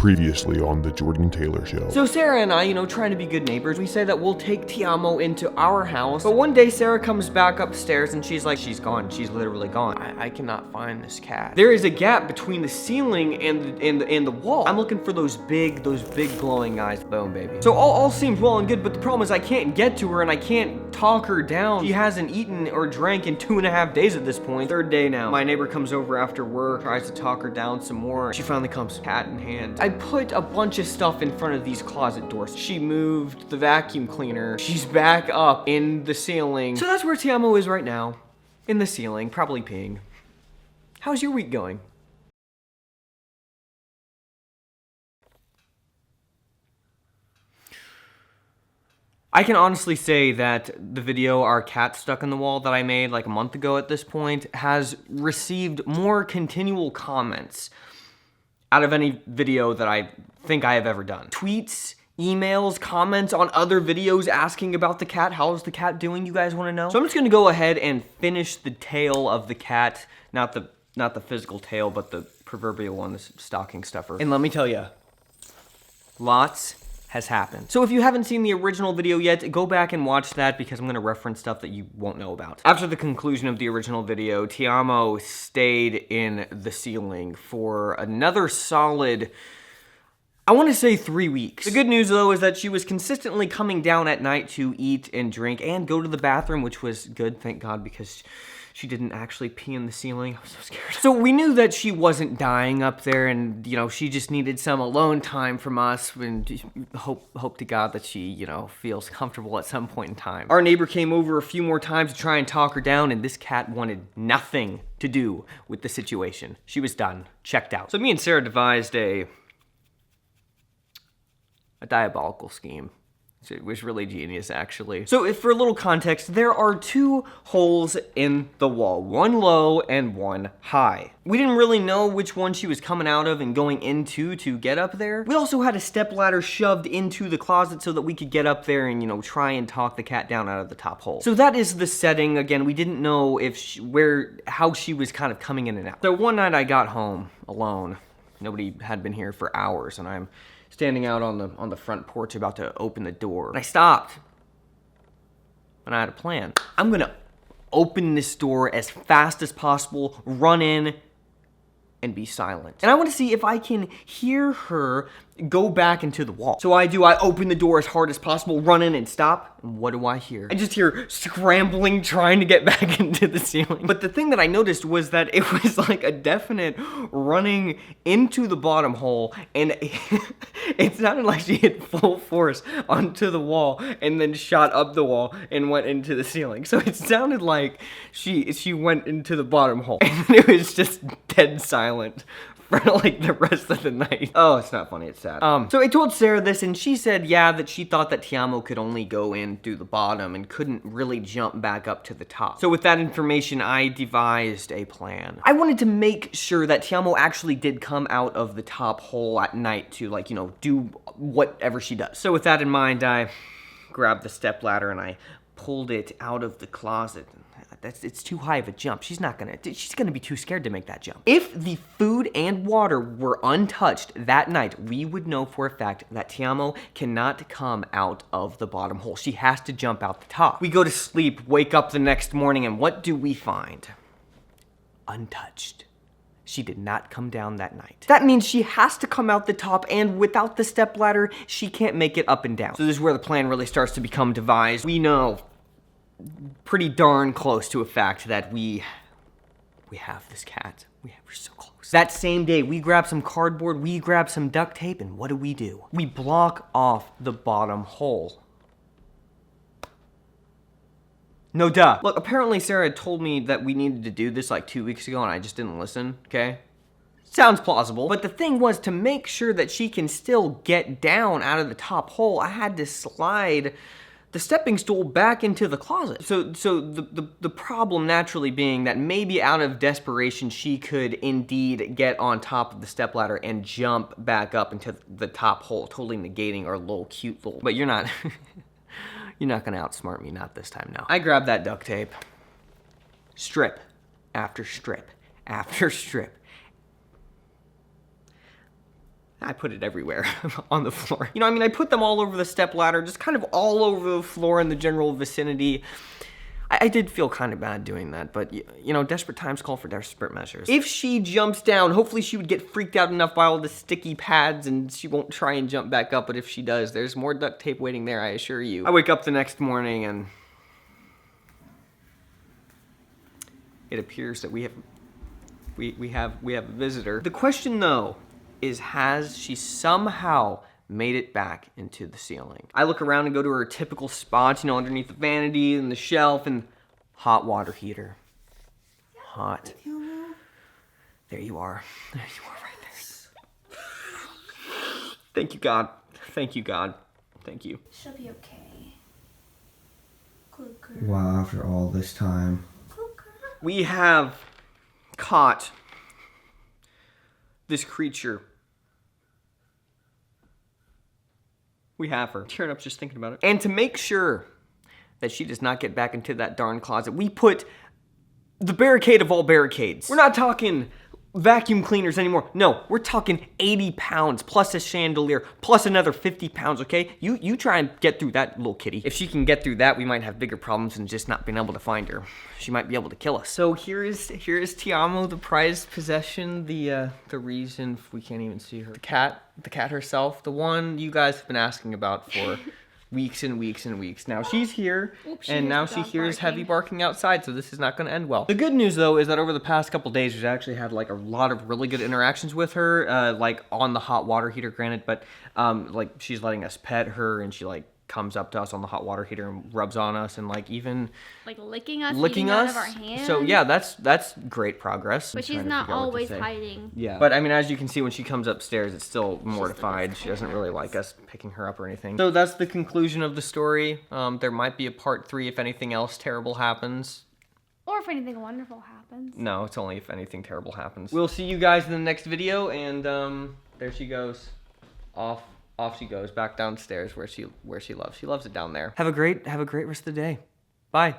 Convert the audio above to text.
Previously on the Jordan Taylor Show. So Sarah and I, trying to be good neighbors, we say that we'll take Tiamo into our house. But one day Sarah comes back upstairs and she's like, she's gone. She's literally gone. I cannot find this cat. There is a gap between the ceiling and the wall. I'm looking for those big glowing eyes. Boom, baby. So all seems well and good, but the problem is I can't get to her and I can't talk her down. She hasn't eaten or drank in 2.5 days at this point. Third day now. My neighbor comes over after work, tries to talk her down some more. She finally comes, cat in hand. I put a bunch of stuff in front of these closet doors. She moved the vacuum cleaner. She's back up in the ceiling. So that's where Tiamo is right now. In the ceiling, probably peeing. How's your week going? I can honestly say that the video, Our Cat Stuck in the Wall, that I made like a month ago at this point, has received more continual comments out of any video that I think I have ever done. Tweets, emails, comments on other videos asking about the cat. How's the cat doing? You guys want to know? So I'm just gonna go ahead and finish the tail of the cat, not the physical tail, but the proverbial one, the stocking stuffer. And let me tell you, lots has happened. So if you haven't seen the original video yet, go back and watch that because I'm gonna reference stuff that you won't know about. After the conclusion of the original video, Tiamo stayed in the ceiling for another solid, I want to say 3 weeks. The good news though is that she was consistently coming down at night to eat and drink and go to the bathroom, which was good, thank God, because she didn't actually pee in the ceiling. I was so scared. So we knew that she wasn't dying up there and, she just needed some alone time from us and hope to God that she, feels comfortable at some point in time. Our neighbor came over a few more times to try and talk her down and this cat wanted nothing to do with the situation. She was done, checked out. So me and Sarah devised a diabolical scheme. It was really genius, actually. So for a little context, there are 2 holes in the wall, one low and one high. We didn't really know which one she was coming out of and going into to get up there. We also had a stepladder shoved into the closet so that we could get up there and, try and talk the cat down out of the top hole. So that is the setting. Again, we didn't know how she was kind of coming in and out. So one night I got home alone. Nobody had been here for hours and I'm standing out on the front porch about to open the door. And I stopped. And I had a plan. I'm gonna open this door as fast as possible, run in, and be silent. And I want to see if I can hear her go back into the wall. So I open the door as hard as possible, run in and stop. And what do I hear? I just hear scrambling, trying to get back into the ceiling. But the thing that I noticed was that it was like a definite running into the bottom hole, and it sounded like she hit full force onto the wall and then shot up the wall and went into the ceiling. So it sounded like she went into the bottom hole and it was just dead silent for like the rest of the night. Oh, it's not funny, it's sad. So I told Sarah this and she said, yeah, that she thought that Tiamo could only go in through the bottom and couldn't really jump back up to the top. So with that information, I devised a plan. I wanted to make sure that Tiamo actually did come out of the top hole at night to do whatever she does. So with that in mind, I grabbed the stepladder and I pulled it out of the closet. It's too high of a jump. She's gonna be too scared to make that jump. If the food and water were untouched that night, we would know for a fact that Tiamo cannot come out of the bottom hole. She has to jump out the top. We go to sleep, wake up the next morning, and what do we find? Untouched. She did not come down that night. That means she has to come out the top, and without the stepladder, she can't make it up and down. So this is where the plan really starts to become devised. We know pretty darn close to a fact that we have this cat. We're so close. That same day, we grab some cardboard, we grab some duct tape, and what do? We block off the bottom hole. No duh. Look, apparently Sarah had told me that we needed to do this like 2 weeks ago and I just didn't listen, okay? Sounds plausible. But the thing was, to make sure that she can still get down out of the top hole, I had to slide the stepping stool back into the closet. So the problem naturally being that maybe out of desperation, she could indeed get on top of the stepladder and jump back up into the top hole, totally negating our little cute little, but you're not, you're not gonna outsmart me, not this time, no. I grabbed that duct tape, strip after strip after strip. I put it everywhere on the floor. You know, I mean, I put them all over the step ladder, just kind of all over the floor in the general vicinity. I did feel kind of bad doing that, but you know, desperate times call for desperate measures. If she jumps down, hopefully she would get freaked out enough by all the sticky pads and she won't try and jump back up, but if she does, there's more duct tape waiting there, I assure you. I wake up the next morning and it appears that we have a visitor. The question though is, has she somehow made it back into the ceiling? I look around and go to her typical spots, you know, underneath the vanity and the shelf and hot water heater. Hot. There you are. There you are right there. Thank you, God. Thank you, God. Thank you. She'll be okay. Good girl. Wow, after all this time. Good girl. We have caught this creature. We have her. Tearing up just thinking about it. And to make sure that she does not get back into that darn closet, we put the barricade of all barricades. We're not talking vacuum cleaners anymore. No, we're talking 80 pounds plus a chandelier plus another 50 pounds, okay? You try and get through that, little kitty. If she can get through that, we might have bigger problems than just not being able to find her. She might be able to kill us. So here is Tiamo, the prized possession, the reason we can't even see her. The cat herself, the one you guys have been asking about for weeks and weeks and weeks. Now she's here, and now she hears heavy barking outside, so this is not going to end well. The good news, though, is that over the past couple days, we've actually had like a lot of really good interactions with her, like on the hot water heater, granted, but like she's letting us pet her, and she like comes up to us on the hot water heater and rubs on us, and like even like licking us out of our hands. So yeah, that's great progress. But she's not always hiding. Yeah, but I mean, as you can see, when she comes upstairs, it's still mortified. She doesn't really like us picking her up or anything. So that's the conclusion of the story. There might be a part 3 if anything else terrible happens. Or if anything wonderful happens. No, it's only if anything terrible happens. We'll see you guys in the next video, and there she goes. Off she goes back downstairs where she loves. She loves it down there. Have a great rest of the day. Bye.